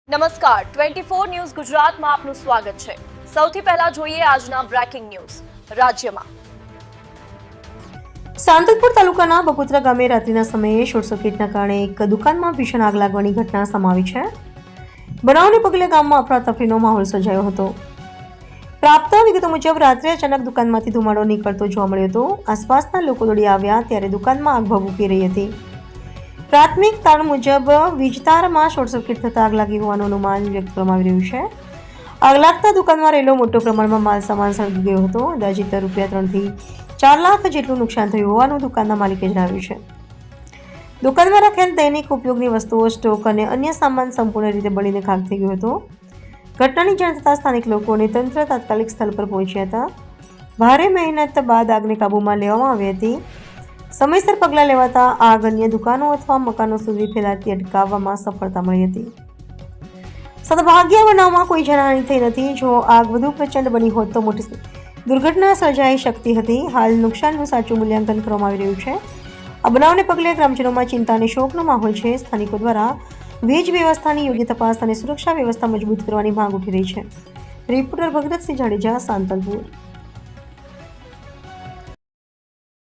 નમસ્કાર 24 ન્યૂઝ ગુજરાતમાં આપનું સ્વાગત છે। સૌથી પહેલા જોઈએ આજના બ્રેકિંગ ન્યૂઝ। રાજ્યમાં સાંતલપુર તાલુકાના બકોત્રા ગામે રાત્રિના સમયે શોર્ટ સર્કિટના કારણે એક દુકાનમાં ભીષણ આગ લાગવાની ઘટના સામે આવી છે। બનાવને પગલે ગામમાં અફરાતફરીનો માહોલ સર્જાયો હતો। પ્રાપ્ત વિગતો મુજબ રાત્રે અચાનક દુકાનમાંથી ધુમાડો નીકળતો જોવા મળ્યો હતો। આસપાસના લોકો દોડી આવ્યા ત્યારે દુકાનમાં આગ ભભૂકી રહી હતી। પ્રાથમિક તારણ મુજબ વીજતારમાં શોર્ટ સર્કિટ થતાં આગ લાગી હોવાનું અનુમાન વ્યક્ત કરવામાં આવી રહ્યું છે। આગ લાગતા દુકાનમાં રહેલો મોટો પ્રમાણમાં માલ સામાન સળગી ગયો હતો। અંદાજિત રૂપિયા 3 થી 4 લાખ જેટલું નુકસાન થયું હોવાનું દુકાનના માલિકે જણાવ્યું છે। દુકાનમાં રાખેલ દૈનિક ઉપયોગની વસ્તુઓ, સ્ટોક અને અન્ય સામાન સંપૂર્ણ રીતે બળીને ખાક થઈ ગયો હતો। ઘટનાની જાણ થતાં સ્થાનિક લોકો અને તંત્ર તાત્કાલિક સ્થળ પર પહોંચ્યા હતા। ભારે મહેનત બાદ આગને કાબૂમાં લેવામાં આવી હતી। સમયસર પગલાં લેવાતા આગ અન્ય દુકાનો અથવા મકાનો સુધી ફેલાતી અટકાવવામાં સફળતા મળી હતી। સદભાગ્ય બનાવમાં કોઈ જાનહાની થઈ નથી। જો આગ વધુ પ્રચંડ બની હોત તો મોટી દુર્ઘટના સર્જાઈ શકતી હતી। હાલ નુકસાનનું સાચું મૂલ્યાંકન કરવામાં આવી રહ્યું છે। આ બનાવને પગલે ગ્રામજનોમાં ચિંતા અને શોકનો માહોલ છે। સ્થાનિકો દ્વારા વીજ વ્યવસ્થાની યોગ્ય તપાસ અને સુરક્ષા વ્યવસ્થા મજબૂત કરવાની માંગ ઉઠી રહી છે। રિપોર્ટર ભગતસિંહ જાડેજા, સાંતલપુર।